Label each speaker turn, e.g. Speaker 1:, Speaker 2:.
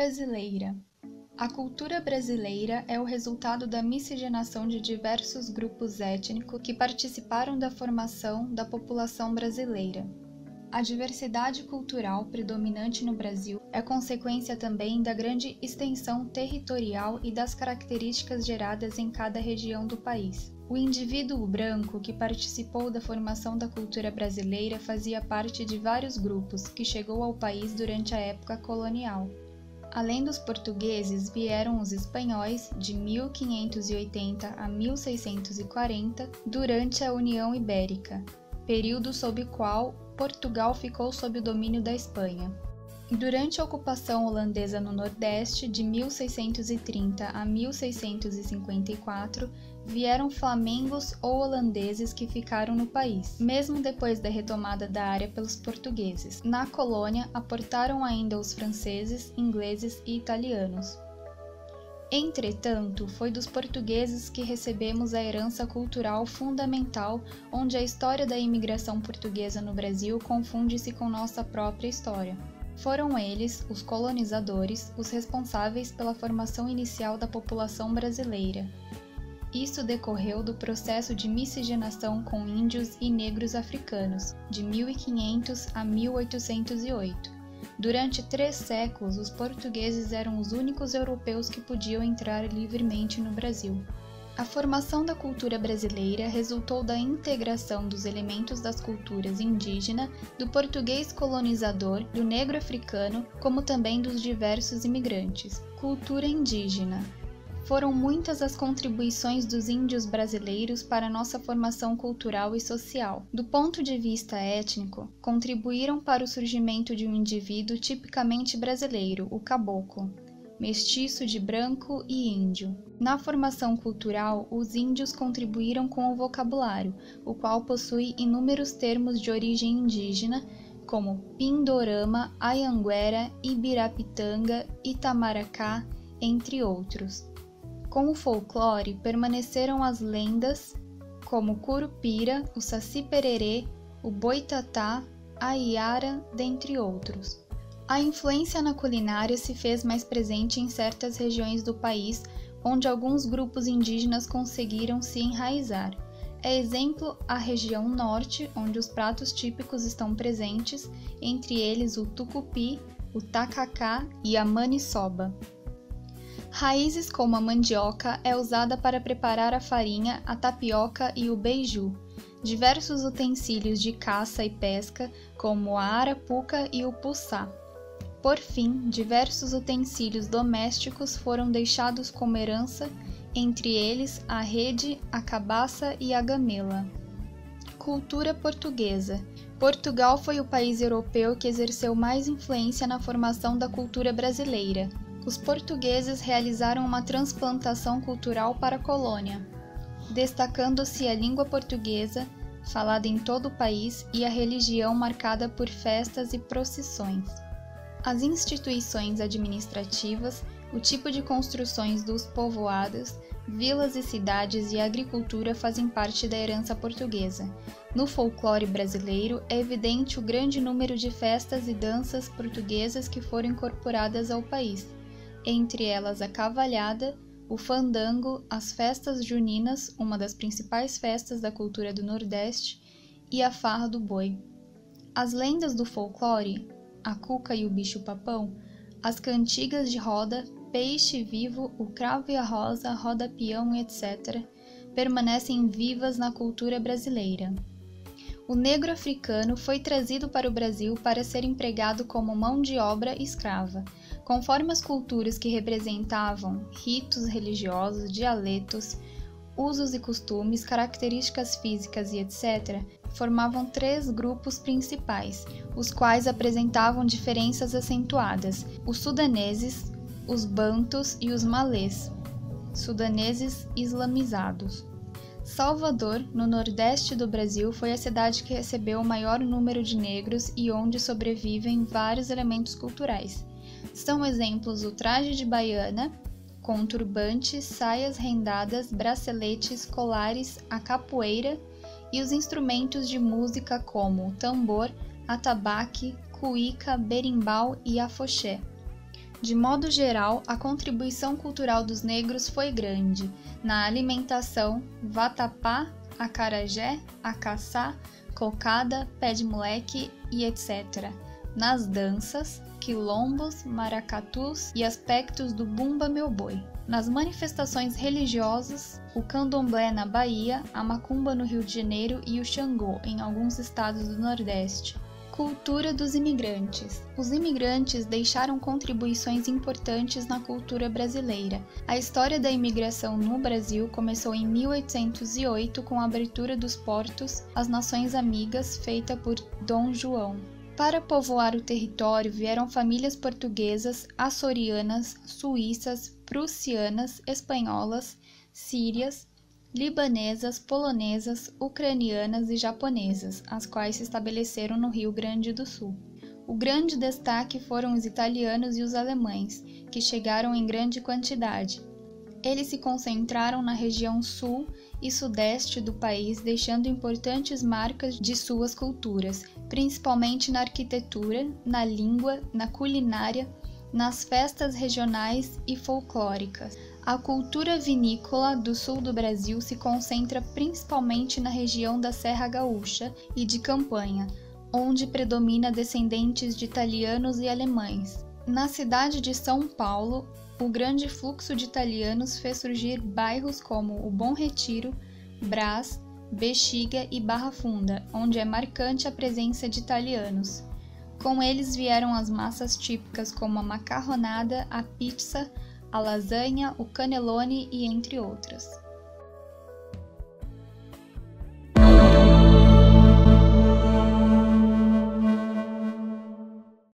Speaker 1: brasileira. A cultura brasileira é o resultado da miscigenação de diversos grupos étnicos que participaram da formação da população brasileira. A diversidade cultural predominante no Brasil é consequência também da grande extensão territorial e das características geradas em cada região do país. O indivíduo branco que participou da formação da cultura brasileira fazia parte de vários grupos que chegou ao país durante a época colonial. Além dos portugueses, vieram os espanhóis de 1580 a 1640 durante a União Ibérica, período sob o qual Portugal ficou sob o domínio da Espanha. Durante a ocupação holandesa no Nordeste, de 1630 a 1654, vieram flamengos ou holandeses que ficaram no país, mesmo depois da retomada da área pelos portugueses. Na colônia, aportaram ainda os franceses, ingleses e italianos. Entretanto, foi dos portugueses que recebemos a herança cultural fundamental, onde a história da imigração portuguesa no Brasil confunde-se com nossa própria história. Foram eles, os colonizadores, os responsáveis pela formação inicial da população brasileira. Isso decorreu do processo de miscigenação com índios e negros africanos, de 1500 a 1808. Durante 3 séculos, os portugueses eram os únicos europeus que podiam entrar livremente no Brasil. A formação da cultura brasileira resultou da integração dos elementos das culturas indígena, do português colonizador, do negro africano, como também dos diversos imigrantes. Cultura indígena. Foram muitas as contribuições dos índios brasileiros para nossa formação cultural e social. Do ponto de vista étnico, contribuíram para o surgimento de um indivíduo tipicamente brasileiro, o caboclo, mestiço de branco e índio. Na formação cultural, os índios contribuíram com o vocabulário, o qual possui inúmeros termos de origem indígena, como pindorama, ayanguera, ibirapitanga, itamaracá, entre outros. Com o folclore, permaneceram as lendas, como o curupira, o saci-pererê, o boitatá, a iara, dentre outros. A influência na culinária se fez mais presente em certas regiões do país, onde alguns grupos indígenas conseguiram se enraizar. É exemplo a região norte, onde os pratos típicos estão presentes, entre eles o tucupi, o tacacá e a maniçoba. Raízes como a mandioca é usada para preparar a farinha, a tapioca e o beiju. Diversos utensílios de caça e pesca, como a arapuca e o puçá. Por fim, diversos utensílios domésticos foram deixados como herança, entre eles a rede, a cabaça e a gamela. Cultura portuguesa. Portugal foi o país europeu que exerceu mais influência na formação da cultura brasileira. Os portugueses realizaram uma transplantação cultural para a colônia, destacando-se a língua portuguesa, falada em todo o país, e a religião marcada por festas e procissões. As instituições administrativas, o tipo de construções dos povoados, vilas e cidades e a agricultura fazem parte da herança portuguesa. No folclore brasileiro, é evidente o grande número de festas e danças portuguesas que foram incorporadas ao país, entre elas a cavalhada, o fandango, as festas juninas, uma das principais festas da cultura do Nordeste, e a farra do boi. As lendas do folclore, a cuca e o bicho-papão, as cantigas de roda, peixe vivo, o cravo e a rosa, roda-peão, etc., permanecem vivas na cultura brasileira. O negro africano foi trazido para o Brasil para ser empregado como mão de obra escrava. Conforme as culturas que representavam ritos religiosos, dialetos, usos e costumes, características físicas e etc., formavam 3 grupos principais, os quais apresentavam diferenças acentuadas: os sudaneses, os bantus e os malês, sudaneses islamizados. Salvador, no nordeste do Brasil, foi a cidade que recebeu o maior número de negros e onde sobrevivem vários elementos culturais. São exemplos o traje de baiana, com turbantes, saias rendadas, braceletes, colares, a capoeira e os instrumentos de música como o tambor, atabaque, cuíca, berimbau e afoxé. De modo geral, a contribuição cultural dos negros foi grande na alimentação, vatapá, acarajé, acaçá, cocada, pé de moleque e etc. Nas danças, quilombos, maracatus e aspectos do Bumba Meu Boi. Nas manifestações religiosas, o candomblé na Bahia, a macumba no Rio de Janeiro e o Xangô em alguns estados do Nordeste. Cultura dos imigrantes. Os imigrantes deixaram contribuições importantes na cultura brasileira. A história da imigração no Brasil começou em 1808 com a abertura dos portos às nações amigas feita por Dom João. Para povoar o território vieram famílias portuguesas, açorianas, suíças, prussianas, espanholas, sírias, libanesas, polonesas, ucranianas e japonesas, as quais se estabeleceram no Rio Grande do Sul. O grande destaque foram os italianos e os alemães, que chegaram em grande quantidade. Eles se concentraram na região sul e sudeste do país, deixando importantes marcas de suas culturas, principalmente na arquitetura, na língua, na culinária, nas festas regionais e folclóricas. A cultura vinícola do sul do Brasil se concentra principalmente na região da Serra Gaúcha e de Campanha, onde predomina descendentes de italianos e alemães. Na cidade de São Paulo, o grande fluxo de italianos fez surgir bairros como o Bom Retiro, Brás, Bexiga e Barra Funda, onde é marcante a presença de italianos. Com eles vieram as massas típicas como a macarronada, a pizza, a lasanha, o cannelloni e entre outras.